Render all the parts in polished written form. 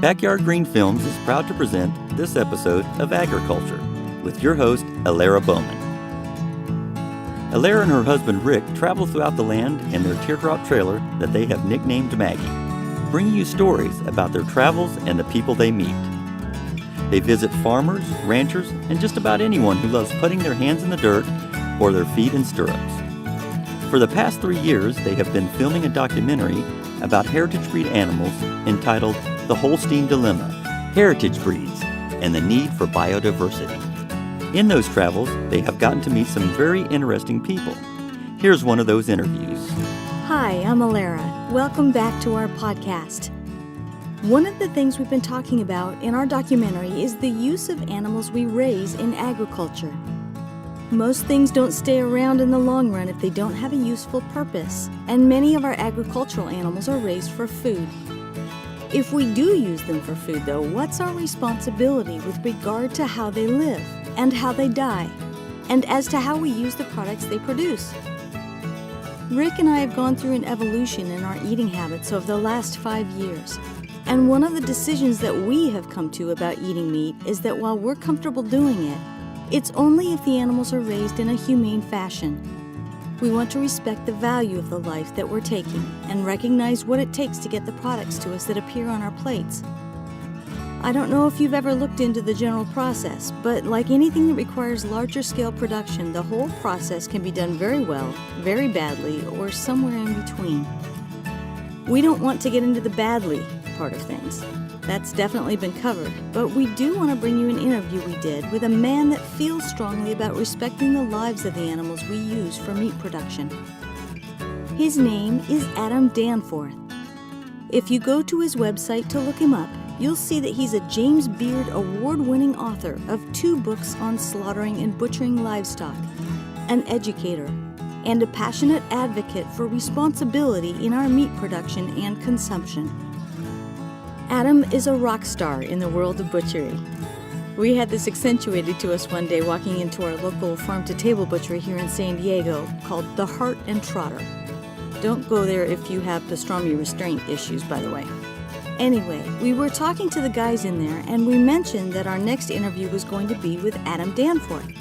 Backyard Green Films is proud to present this episode of Agri-Culture with your host, Alara Bowman. Alara and her husband Rick travel throughout the land in their teardrop trailer that they have nicknamed Maggie, bringing you stories about their travels and the people they meet. They visit farmers, ranchers, and just about anyone who loves putting their hands in the dirt or their feet in stirrups. For the past 3 years, they have been filming a documentary about heritage breed animals entitled The Holstein Dilemma, Heritage Breeds, and the Need for Biodiversity. In those travels, they have gotten to meet some very interesting people. Here's one of those interviews. Hi, I'm Alara. Welcome back to our podcast. One of the things we've been talking about in our documentary is the use of animals we raise in agriculture. Most things don't stay around in the long run if they don't have a useful purpose, and many of our agricultural animals are raised for food. If we do use them for food, though, what's our responsibility with regard to how they live and how they die, and as to how we use the products they produce? Rick and I have gone through an evolution in our eating habits over the last 5 years, and one of the decisions that we have come to about eating meat is that while we're comfortable doing it, it's only if the animals are raised in a humane fashion. We want to respect the value of the life that we're taking and recognize what it takes to get the products to us that appear on our plates. I don't know if you've ever looked into the general process, but like anything that requires larger scale production, the whole process can be done very well, very badly, or somewhere in between. We don't want to get into the badly part of things. That's definitely been covered, but we do want to bring you an interview we did with a man that feels strongly about respecting the lives of the animals we use for meat production. His name is Adam Danforth. If you go to his website to look him up, you'll see that he's a James Beard award-winning author of 2 books on slaughtering and butchering livestock, an educator, and a passionate advocate for responsibility in our meat production and consumption. Adam is a rock star in the world of butchery. We had this accentuated to us one day walking into our local farm-to-table butchery here in San Diego called The Heart and Trotter. Don't go there if you have pastrami restraint issues, by the way. Anyway, we were talking to the guys in there, and we mentioned that our next interview was going to be with Adam Danforth.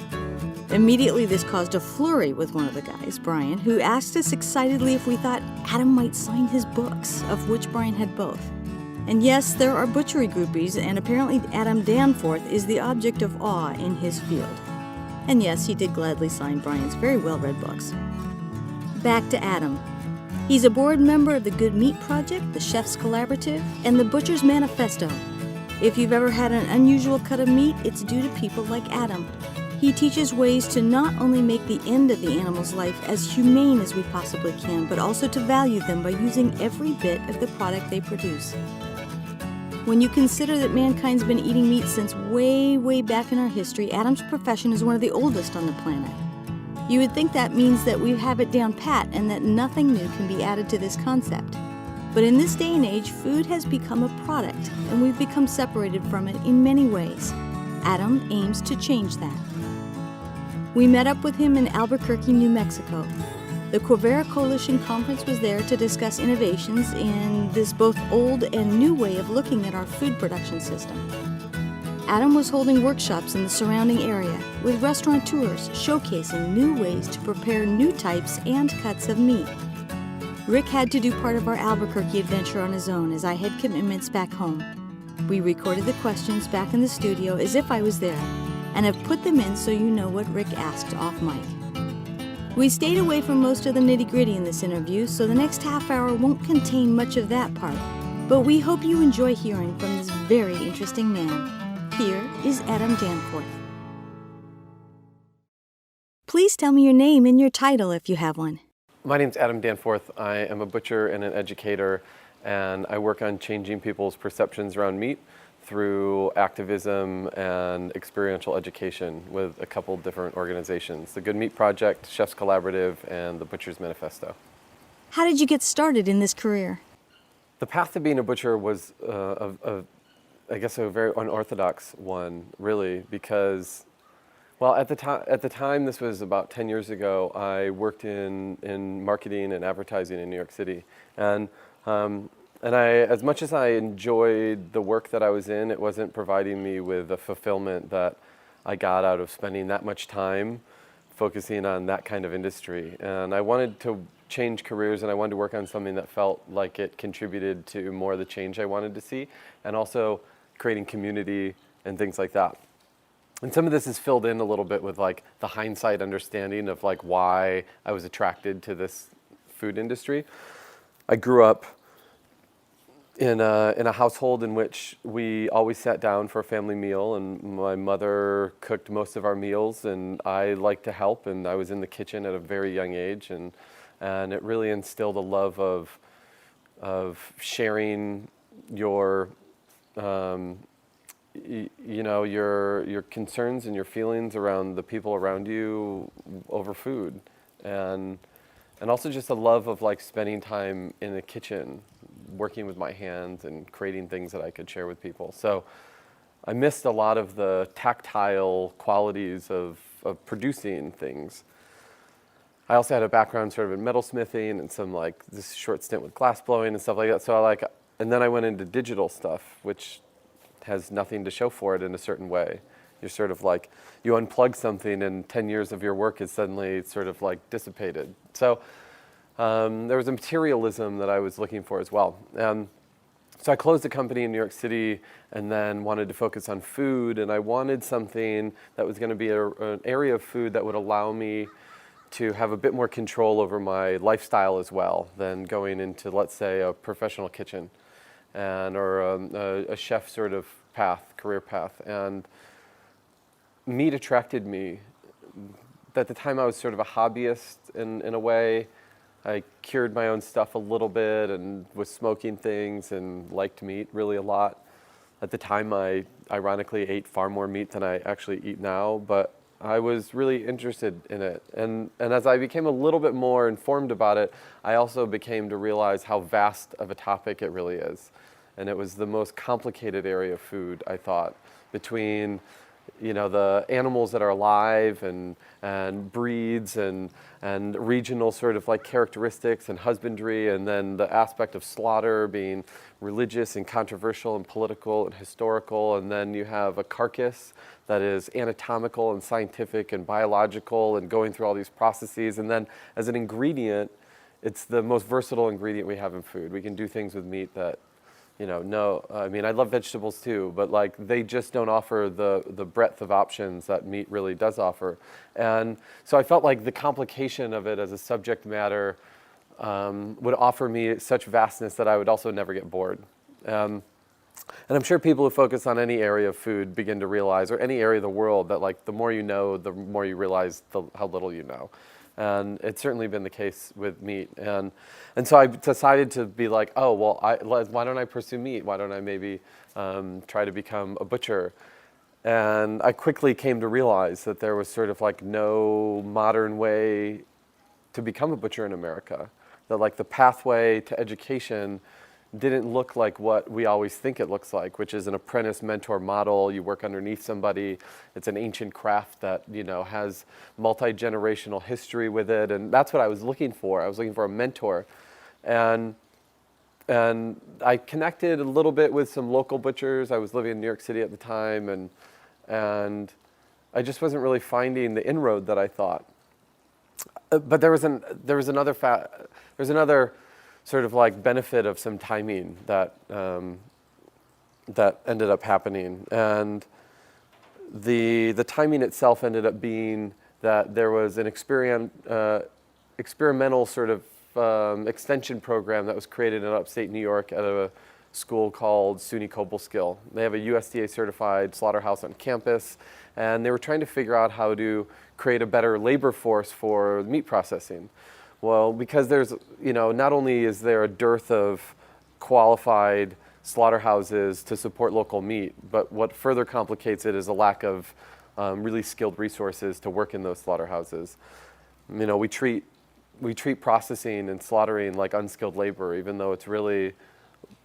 Immediately, this caused a flurry with one of the guys, Brian, who asked us excitedly if we thought Adam might sign his books, of which Brian had both. And yes, there are butchery groupies, and apparently Adam Danforth is the object of awe in his field. And yes, he did gladly sign Brian's very well-read books. Back to Adam. He's a board member of the Good Meat Project, the Chefs Collaborative, and the Butchers Manifesto. If you've ever had an unusual cut of meat, it's due to people like Adam. He teaches ways to not only make the end of the animal's life as humane as we possibly can, but also to value them by using every bit of the product they produce. When you consider that mankind's been eating meat since way, way back in our history, Adam's profession is one of the oldest on the planet. You would think that means that we have it down pat and that nothing new can be added to this concept. But in this day and age, food has become a product, and we've become separated from it in many ways. Adam aims to change that. We met up with him in Albuquerque, New Mexico. The Quivira Coalition Conference was there to discuss innovations in this both old and new way of looking at our food production system. Adam was holding workshops in the surrounding area with restaurateurs showcasing new ways to prepare new types and cuts of meat. Rick had to do part of our Albuquerque adventure on his own as I had commitments back home. We recorded the questions back in the studio as if I was there, and have put them in so you know what Rick asked off mic. We stayed away from most of the nitty-gritty in this interview, so the next half hour won't contain much of that part. But we hope you enjoy hearing from this very interesting man. Here is Adam Danforth. Please tell me your name and your title if you have one. My name's Adam Danforth. I am a butcher and an educator, and I work on changing people's perceptions around meat through activism and experiential education with a couple different organizations, the Good Meat Project, Chefs Collaborative, and the Butchers Manifesto. How did you get started in this career? The path to being a butcher was, I guess, a very unorthodox one, really, because, well, at the time, this was about 10 years ago, I worked in marketing and advertising in New York City. And And as much as I enjoyed the work that I was in, it wasn't providing me with the fulfillment that I got out of spending that much time focusing on that kind of industry. And I wanted to change careers, and I wanted to work on something that felt like it contributed to more of the change I wanted to see, and also creating community and things like that. And some of this is filled in a little bit with like the hindsight understanding of like why I was attracted to this food industry. I grew up in a household in which we always sat down for a family meal, and my mother cooked most of our meals, and I liked to help, and I was in the kitchen at a very young age, and it really instilled a love of sharing your your concerns and your feelings around the people around you over food, and also just a love of like spending time in the kitchen, working with my hands and creating things that I could share with people. So I missed a lot of the tactile qualities of producing things. I also had a background sort of in metalsmithing and some like this short stint with glass blowing and stuff like that. So and then I went into digital stuff, which has nothing to show for it in a certain way. You're sort of like, you unplug something and 10 years of your work is suddenly sort of like dissipated. So there was a materialism that I was looking for as well. So I closed the company in New York City and then wanted to focus on food, and I wanted something that was going to be an area of food that would allow me to have a bit more control over my lifestyle as well than going into, let's say, a professional kitchen or a chef sort of career path. And meat attracted me. At the time I was sort of a hobbyist in a way. I cured my own stuff a little bit and was smoking things and liked meat really a lot. At the time I ironically ate far more meat than I actually eat now, but I was really interested in it. And as I became a little bit more informed about it, I also became to realize how vast of a topic it really is. And it was the most complicated area of food, I thought, between the animals that are alive and breeds and regional sort of like characteristics and husbandry, and then the aspect of slaughter being religious and controversial and political and historical, and then you have a carcass that is anatomical and scientific and biological and going through all these processes, and then as an ingredient, it's the most versatile ingredient we have in food. We can do things with meat that I love vegetables too, but like they just don't offer the breadth of options that meat really does offer. And so I felt like the complication of it as a subject matter would offer me such vastness that I would also never get bored. And I'm sure people who focus on any area of food begin to realize, or any area of the world, that like the more you know, the more you realize how little you know. And it's certainly been the case with meat. And so I decided to be like, oh, well, why don't I pursue meat? Why don't I maybe try to become a butcher? And I quickly came to realize that there was sort of like no modern way to become a butcher in America. That like the pathway to education didn't look like what we always think it looks like, which is an apprentice mentor model. You work underneath somebody. It's an ancient craft that has multi-generational history with it, and that's what I was looking for. I was looking for a mentor, and I connected a little bit with some local butchers. I was living in New York City at the time, and I just wasn't really finding the inroad that I thought. But there was another sort of like benefit of some timing that ended up happening, and the timing itself ended up being that there was an experimental sort of extension program that was created in upstate New York at a school called SUNY Cobleskill. They have a USDA certified slaughterhouse on campus, and they were trying to figure out how to create a better labor force for meat processing. Well, because there's, not only is there a dearth of qualified slaughterhouses to support local meat, but what further complicates it is a lack of really skilled resources to work in those slaughterhouses. We treat processing and slaughtering like unskilled labor, even though it's really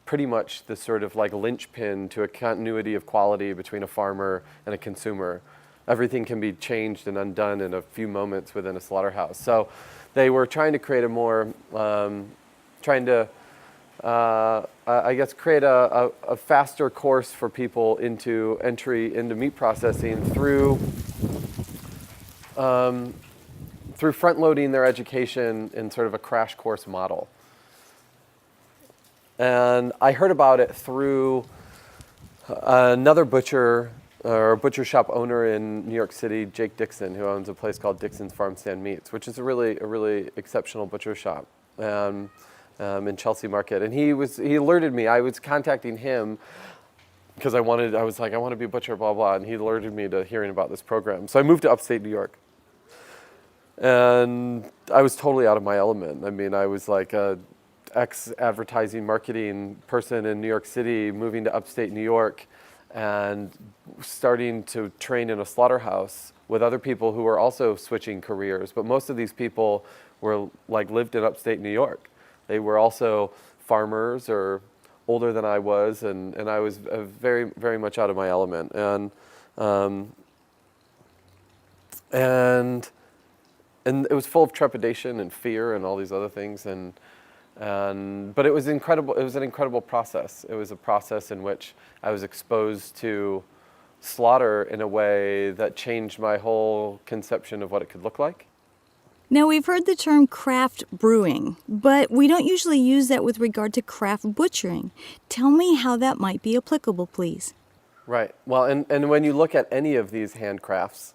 pretty much the sort of like linchpin to a continuity of quality between a farmer and a consumer. Everything can be changed and undone in a few moments within a slaughterhouse. So they were trying to create a more, I guess, create a faster course for people into entry into meat processing through front-loading their education in sort of a crash course model. And I heard about it through another butcher, or a butcher shop owner in New York City, Jake Dixon, who owns a place called Dixon's Farm Stand Meats, which is a really exceptional butcher shop in Chelsea Market. And he alerted me. I was contacting him because I was like, I want to be a butcher, blah, blah. And he alerted me to hearing about this program. So I moved to upstate New York. And I was totally out of my element. I mean, I was like a ex-advertising marketing person in New York City, moving to upstate New York and starting to train in a slaughterhouse with other people who were also switching careers. But most of these people were lived in upstate New York. They were also farmers or older than I was, and I was very, very much out of my element. And it was full of trepidation and fear and all these other things. But it was incredible. It was an incredible process. It was a process in which I was exposed to slaughter in a way that changed my whole conception of what it could look like. Now, we've heard the term craft brewing, but we don't usually use that with regard to craft butchering. Tell me how that might be applicable, please. Right. Well, and when you look at any of these handcrafts,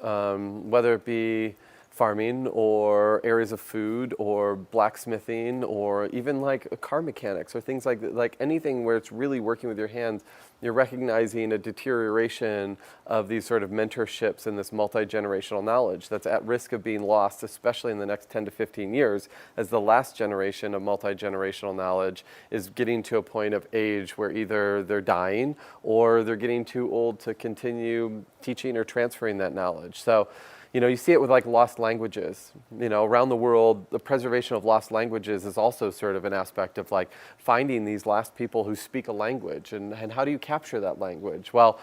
whether it be farming or areas of food or blacksmithing or even car mechanics or things like anything where it's really working with your hands, you're recognizing a deterioration of these sort of mentorships and this multi-generational knowledge that's at risk of being lost, especially in the next 10 to 15 years, as the last generation of multi-generational knowledge is getting to a point of age where either they're dying or they're getting too old to continue teaching or transferring that knowledge. So, you see it with lost languages. Around the world, the preservation of lost languages is also sort of an aspect of finding these last people who speak a language, and how do you capture that language? Well,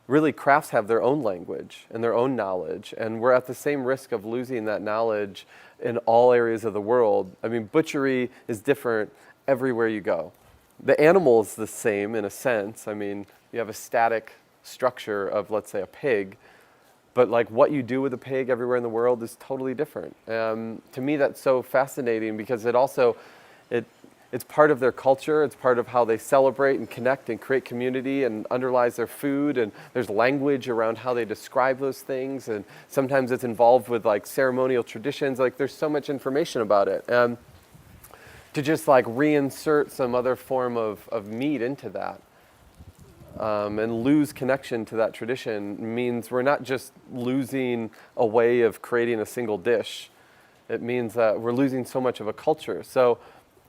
really, crafts have their own language and their own knowledge, and we're at the same risk of losing that knowledge in all areas of the world. I mean, butchery is different everywhere you go. The animal is the same in a sense. I mean, you have a static structure of, let's say, a pig, but what you do with a pig everywhere in the world is totally different. To me, that's so fascinating because it's part of their culture. It's part of how they celebrate and connect and create community and underlies their food. And there's language around how they describe those things. And sometimes it's involved with ceremonial traditions. There's so much information about it. To just reinsert some other form of meat into that, and lose connection to that tradition means we're not just losing a way of creating a single dish. It means that we're losing so much of a culture. So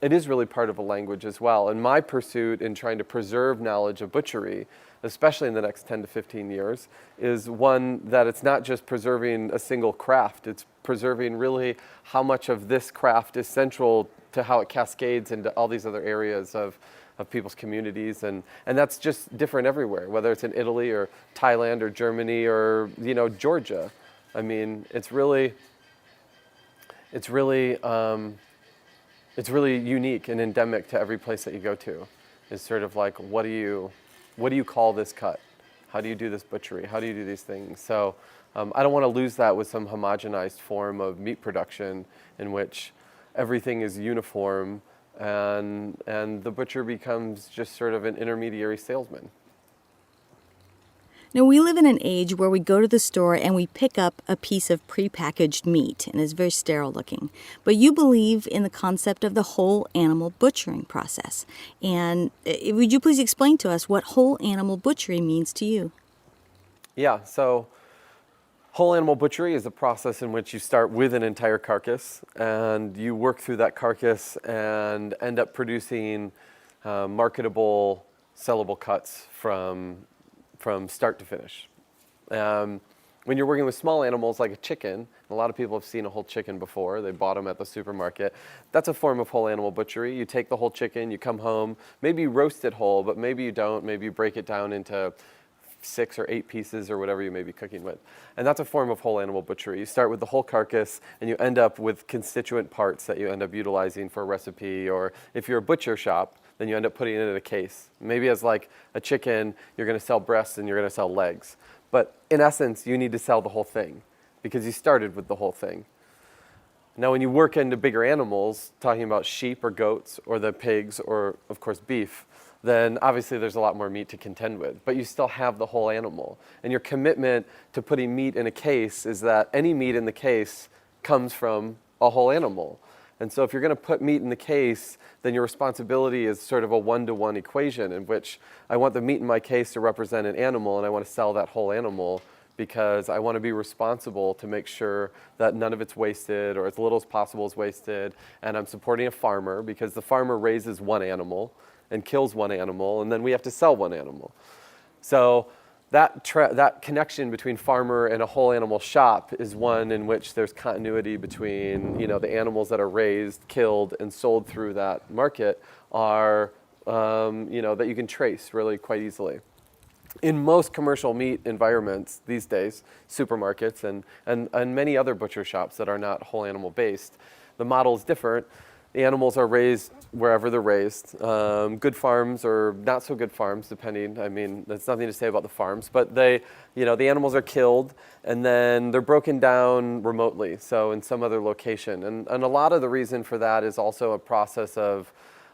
it is really part of a language as well. And my pursuit in trying to preserve knowledge of butchery, especially in the next 10 to 15 years, is one that it's not just preserving a single craft. It's preserving really how much of this craft is central to how it cascades into all these other areas of people's communities, and that's just different everywhere, whether it's in Italy or Thailand or Germany or Georgia. I mean, it's really unique and endemic to every place that you go to. It's sort of what do you call this cut? How do you do this butchery? How do you do these things? So I don't want to lose that with some homogenized form of meat production in which everything is uniform. And the butcher becomes just sort of an intermediary salesman. Now, we live in an age where we go to the store and we pick up a piece of prepackaged meat, and it's very sterile looking. But you believe in the concept of the whole animal butchering process. And would you please explain to us what whole animal butchery means to you? Yeah, so whole animal butchery is a process in which you start with an entire carcass and you work through that carcass and end up producing marketable, sellable cuts from start to finish. When you're working with small animals like a chicken, a lot of people have seen a whole chicken before. They bought them at the supermarket. That's a form of whole animal butchery. You take the whole chicken, you come home, maybe you roast it whole, but maybe you don't. Maybe you break it down into 6 or 8 pieces or whatever you may be cooking with. And that's a form of whole animal butchery. You start with the whole carcass and you end up with constituent parts that you end up utilizing for a recipe, or if you're a butcher shop, then you end up putting it in a case. Maybe as like a chicken, you're going to sell breasts and you're going to sell legs. But in essence, you need to sell the whole thing because you started with the whole thing. Now, when you work into bigger animals, talking about sheep or goats or the pigs or, of course, beef, then obviously there's a lot more meat to contend with. But you still have the whole animal. And your commitment to putting meat in a case is that any meat in the case comes from a whole animal. And so if you're going to put meat in the case, then your responsibility is sort of a one-to-one equation in which I want the meat in my case to represent an animal, and I want to sell that whole animal because I want to be responsible to make sure that none of it's wasted or as little as possible is wasted. And I'm supporting a farmer because the farmer raises one animal and kills one animal, and then we have to sell one animal. So that connection between farmer and a whole animal shop is one in which there's continuity between, the animals that are raised, killed, and sold through that market are, that you can trace really quite easily. In most commercial meat environments these days, supermarkets and many other butcher shops that are not whole animal based, the model is different. The animals are raised wherever they're raised. Good farms or not so good farms, depending. I mean, there's nothing to say about the farms, but the animals are killed and then they're broken down remotely, so in some other location. And a lot of the reason for that is also a process of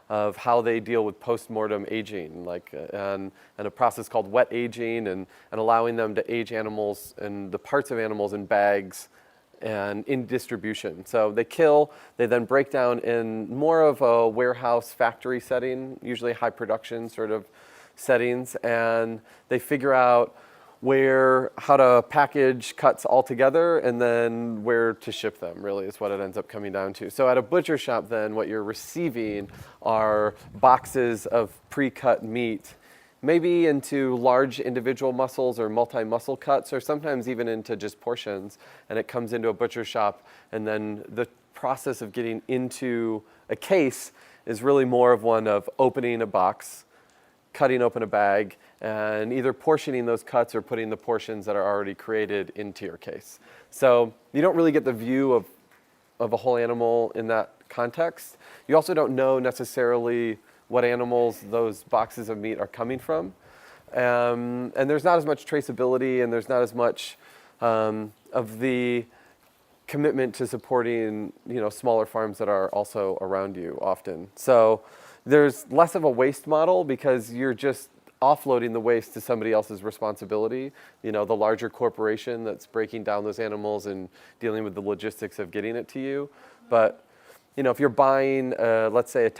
how they deal with post-mortem aging, and a process called wet aging and allowing them to age animals and the parts of animals in bags and in distribution. So they kill, they then break down in more of a warehouse factory setting, usually high production sort of settings, and they figure out how to package cuts all together and then where to ship them, really, is what it ends up coming down to. So at a butcher shop then, what you're receiving are boxes of pre-cut meat, maybe into large individual muscles or multi-muscle cuts, or sometimes even into just portions, and it comes into a butcher shop, and then the process of getting into a case is really more of one of opening a box, cutting open a bag, and either portioning those cuts or putting the portions that are already created into your case. So you don't really get the view of a whole animal in that context. You also don't know necessarily what animals those boxes of meat are coming from. And there's not as much traceability, and there's not as much of the commitment to supporting smaller farms that are also around you often. So there's less of a waste model because you're just offloading the waste to somebody else's responsibility, the larger corporation that's breaking down those animals and dealing with the logistics of getting it to you. But if you're buying, let's say, a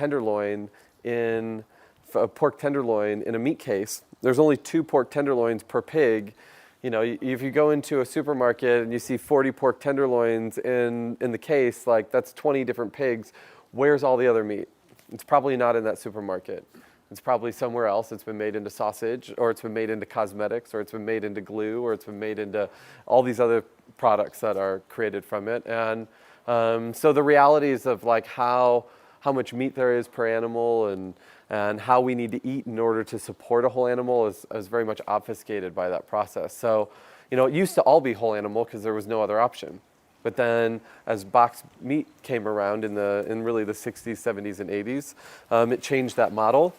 pork tenderloin in a meat case, there's only 2 pork tenderloins per pig. If you go into a supermarket and you see 40 pork tenderloins in the case, that's 20 different pigs. Where's all the other meat? It's probably not in that supermarket. It's probably somewhere else. It's been made into sausage, or it's been made into cosmetics, or it's been made into glue, or it's been made into all these other products that are created from it. And so the realities of how much meat there is per animal and how we need to eat in order to support a whole animal is very much obfuscated by that process. So, it used to all be whole animal because there was no other option. But then as boxed meat came around in really the 60s, 70s, and 80s, it changed that model.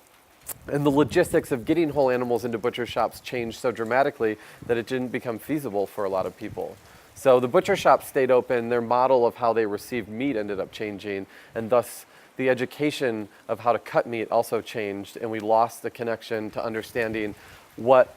And the logistics of getting whole animals into butcher shops changed so dramatically that it didn't become feasible for a lot of people. So the butcher shops stayed open, their model of how they received meat ended up changing, and thus the education of how to cut meat also changed, and we lost the connection to understanding what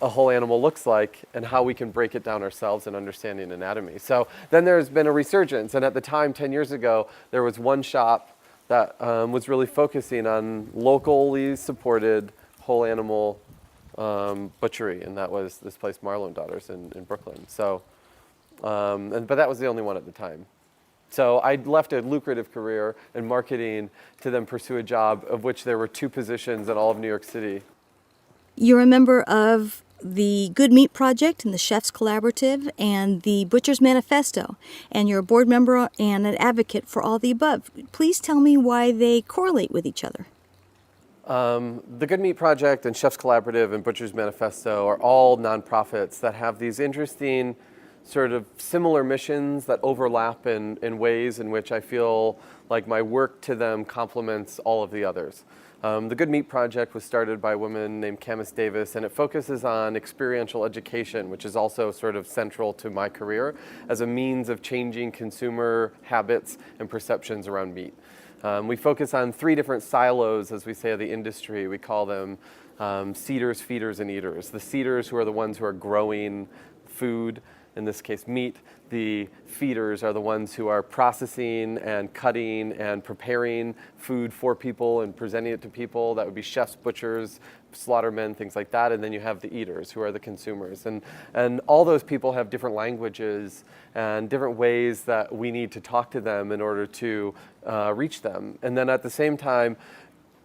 a whole animal looks like and how we can break it down ourselves and understanding anatomy. So then there's been a resurgence, and at the time, 10 years ago, there was one shop that was really focusing on locally supported whole animal butchery, and that was this place, Marlow and Daughters in Brooklyn. So, but that was the only one at the time. So I left a lucrative career in marketing to then pursue a job of which there were 2 positions in all of New York City. You're a member of the Good Meat Project and the Chefs Collaborative and the Butchers Manifesto, and you're a board member and an advocate for all the above. Please tell me why they correlate with each other. The Good Meat Project and Chefs Collaborative and Butchers Manifesto are all nonprofits that have these interesting sort of similar missions that overlap in ways in which I feel like my work to them complements all of the others. The Good Meat Project was started by a woman named Camis Davis, and it focuses on experiential education, which is also sort of central to my career as a means of changing consumer habits and perceptions around meat. We focus on 3 different silos, as we say, of the industry. We call them seeders, feeders, and eaters. The seeders, who are the ones who are growing food, in this case meat. The feeders are the ones who are processing and cutting and preparing food for people and presenting it to people. That would be chefs, butchers, slaughtermen, things like that. And then you have the eaters, who are the consumers. And all those people have different languages and different ways that we need to talk to them in order to reach them. And then at the same time,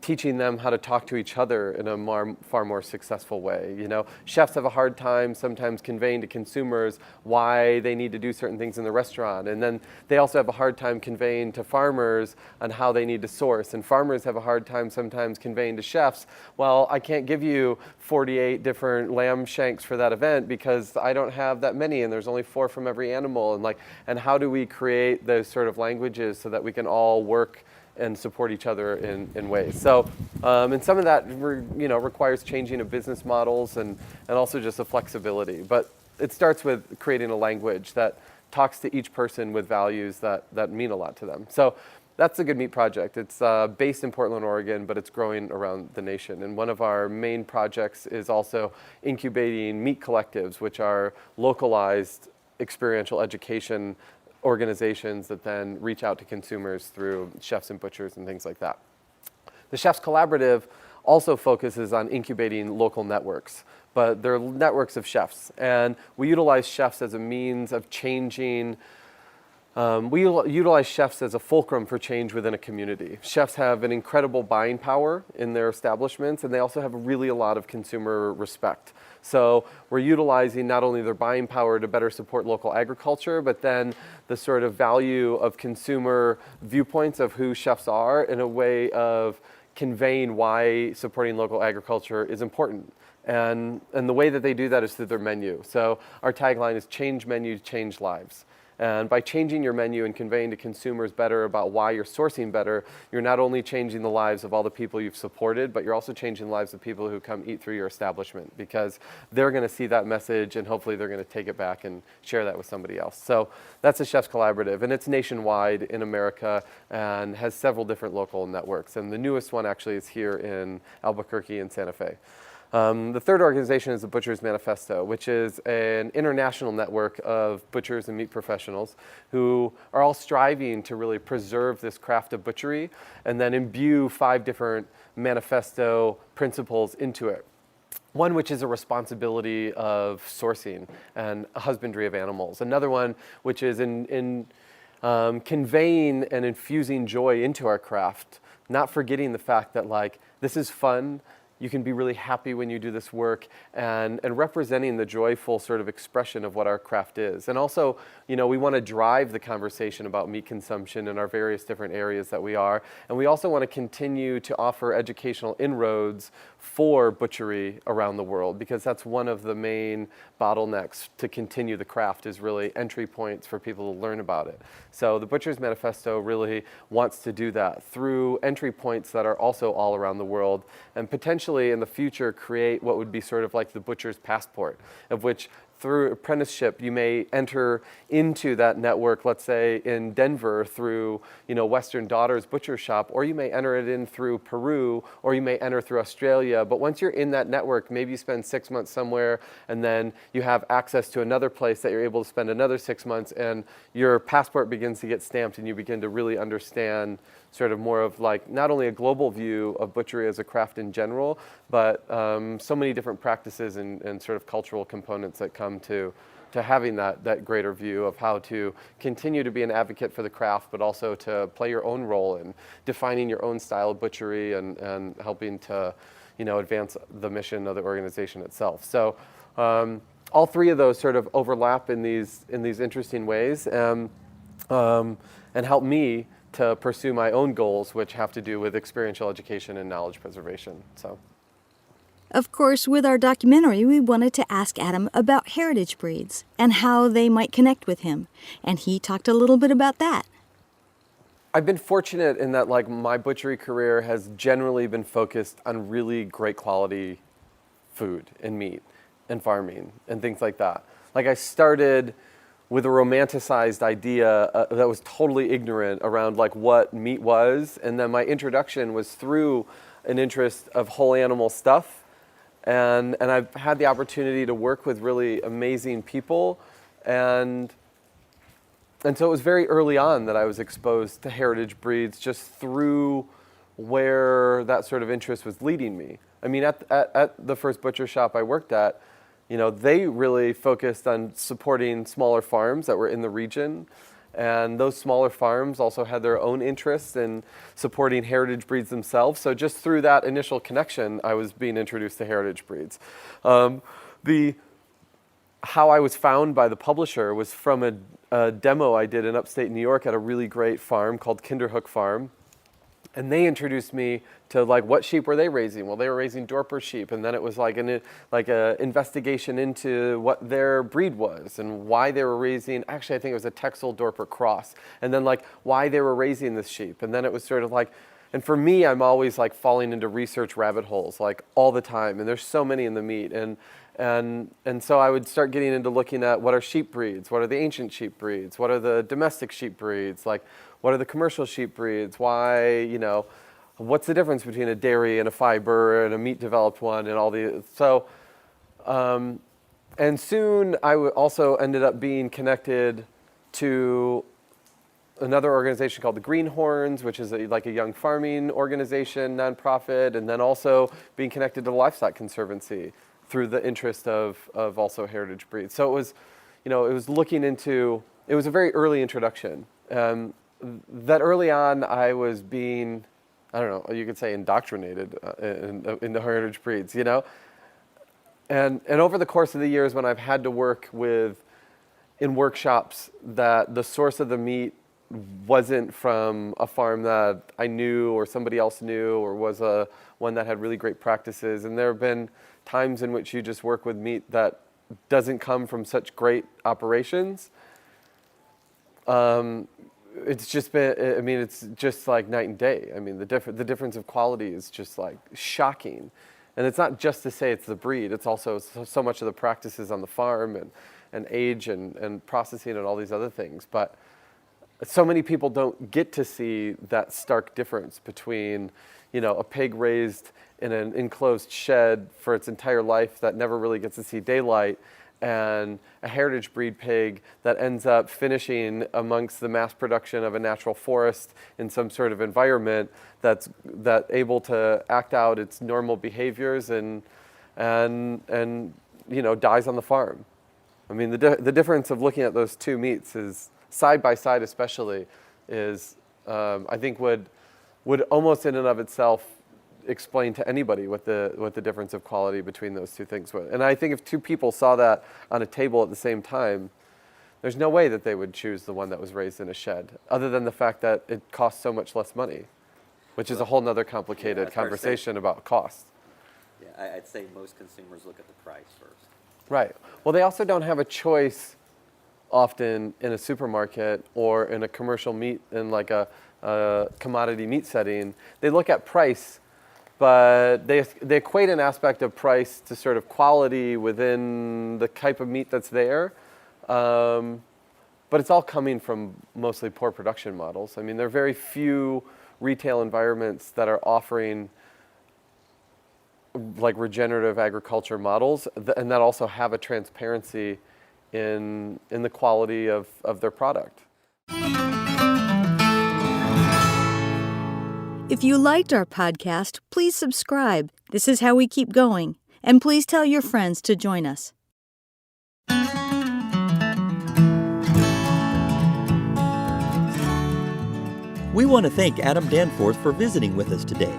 teaching them how to talk to each other in a far more successful way. You know, chefs have a hard time sometimes conveying to consumers why they need to do certain things in the restaurant. And then they also have a hard time conveying to farmers on how they need to source. And farmers have a hard time sometimes conveying to chefs, well, I can't give you 48 different lamb shanks for that event because I don't have that many and there's only 4 from every animal. And how do we create those sort of languages so that we can all work and support each other in ways. So, and some of that requires changing of business models and also just a flexibility. But it starts with creating a language that talks to each person with values that mean a lot to them. So that's the Good Meat Project. It's based in Portland, Oregon, but it's growing around the nation. And one of our main projects is also incubating meat collectives, which are localized experiential education organizations that then reach out to consumers through chefs and butchers and things like that. The Chefs Collaborative also focuses on incubating local networks, but they're networks of chefs. And we utilize chefs as a means of changing. We utilize chefs as a fulcrum for change within a community. Chefs have an incredible buying power in their establishments, and they also have really a lot of consumer respect. So we're utilizing not only their buying power to better support local agriculture, but then the sort of value of consumer viewpoints of who chefs are in a way of conveying why supporting local agriculture is important. And the way that they do that is through their menu. So our tagline is change menu, change lives. And by changing your menu and conveying to consumers better about why you're sourcing better, you're not only changing the lives of all the people you've supported, but you're also changing the lives of people who come eat through your establishment, because they're going to see that message and hopefully they're going to take it back and share that with somebody else. So that's the Chefs Collaborative, and it's nationwide in America and has several different local networks. And the newest one actually is here in Albuquerque and Santa Fe. The third organization is the Butchers Manifesto, which is an international network of butchers and meat professionals who are all striving to really preserve this craft of butchery and then imbue 5 different manifesto principles into it. One which is a responsibility of sourcing and husbandry of animals. Another one which is in conveying and infusing joy into our craft, not forgetting the fact that this is fun. You can be really happy when you do this work, and representing the joyful sort of expression of what our craft is. And also, we want to drive the conversation about meat consumption in our various different areas that we are. And we also want to continue to offer educational inroads for butchery around the world, because that's one of the main bottlenecks to continue the craft, is really entry points for people to learn about it. So the Butchers Manifesto really wants to do that through entry points that are also all around the world, and potentially in the future create what would be sort of like the butcher's passport, of which through apprenticeship you may enter into that network, let's say in Denver through Western Daughters Butcher Shop, or you may enter it in through Peru, or you may enter through Australia. But once you're in that network, maybe you spend 6 months somewhere and then you have access to another place that you're able to spend another 6 months, and your passport begins to get stamped and you begin to really understand sort of more of not only a global view of butchery as a craft in general, but so many different practices and sort of cultural components that come to having that greater view of how to continue to be an advocate for the craft, but also to play your own role in defining your own style of butchery and helping to advance the mission of the organization itself. So all 3 of those sort of overlap in these interesting ways, and help me to pursue my own goals, which have to do with experiential education and knowledge preservation. So. Of course, with our documentary, we wanted to ask Adam about heritage breeds and how they might connect with him. And he talked a little bit about that. I've been fortunate in that my butchery career has generally been focused on really great quality food and meat and farming and things like that. I started with a romanticized idea that was totally ignorant around what meat was, and then my introduction was through an interest of whole animal stuff. And I've had the opportunity to work with really amazing people, and so it was very early on that I was exposed to heritage breeds just through where that sort of interest was leading me. I mean, at the first butcher shop I worked at, they really focused on supporting smaller farms that were in the region. And those smaller farms also had their own interests in supporting heritage breeds themselves. So just through that initial connection, I was being introduced to heritage breeds. How I was found by the publisher was from a demo I did in upstate New York at a really great farm called Kinderhook Farm. And they introduced me to what sheep were they raising? Well, they were raising Dorper sheep, and then it was an investigation into what their breed was and why they were raising. Actually, I think it was a Texel Dorper cross, and then why they were raising this sheep, and then it was sort of and for me, I'm always falling into research rabbit holes all the time, and there's so many in the meat, and so I would start getting into looking at what are sheep breeds, what are the ancient sheep breeds, what are the domestic sheep breeds, what are the commercial sheep breeds, why, what's the difference between a dairy and a fiber and a meat developed one and all the, so, and soon I also ended up being connected to another organization called the Greenhorns, which is a young farming organization, nonprofit, and then also being connected to the Livestock Conservancy through the interest of also heritage breeds. So it was, it was looking into, it was a very early introduction. That early on I was being, I don't know, you could say indoctrinated into heritage breeds, And over the course of the years when I've had to work in workshops that the source of the meat wasn't from a farm that I knew or somebody else knew or was one that had really great practices, and there have been times in which you just work with meat that doesn't come from such great operations. It's just been, it's just night and day. The difference of quality is just shocking. And it's not just to say it's the breed, it's also so much of the practices on the farm and age and processing and all these other things. But so many people don't get to see that stark difference between, a pig raised in an enclosed shed for its entire life that never really gets to see daylight, and a heritage breed pig that ends up finishing amongst the mass production of a natural forest in some sort of environment that's able to act out its normal behaviors and dies on the farm. The difference of looking at those two meats is side by side, especially, is I think would almost in and of itself explain to anybody what the difference of quality between those two things was. And I think if two people saw that on a table at the same time, there's no way that they would choose the one that was raised in a shed, other than the fact that it costs so much less money, which is a whole nother complicated conversation about cost. Yeah, I'd say most consumers look at the price first. Right. Well, they also don't have a choice often in a supermarket or in a commercial meat, in a commodity meat setting. They look at price, but they equate an aspect of price to sort of quality within the type of meat that's there. But it's all coming from mostly poor production models. There are very few retail environments that are offering regenerative agriculture models and that also have a transparency in the quality of their product. If you liked our podcast, please subscribe. This is how we keep going. And please tell your friends to join us. We want to thank Adam Danforth for visiting with us today.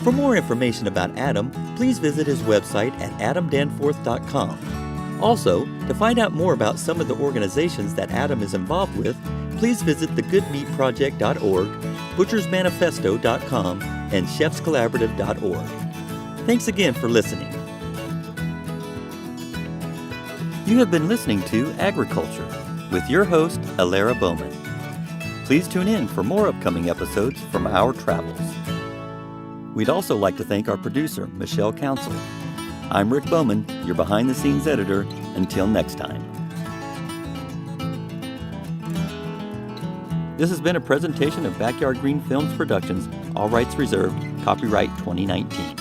For more information about Adam, please visit his website at adamdanforth.com. Also, to find out more about some of the organizations that Adam is involved with, please visit thegoodmeatproject.org butchersmanifesto.com, and chefscollaborative.org. Thanks again for listening. You have been listening to Agri-Culture with your host, Alara Bowman. Please tune in for more upcoming episodes from our travels. We'd also like to thank our producer, Michelle Council. I'm Rick Bowman, your behind-the-scenes editor. Until next time. This has been a presentation of Backyard Green Films Productions, all rights reserved, copyright 2019.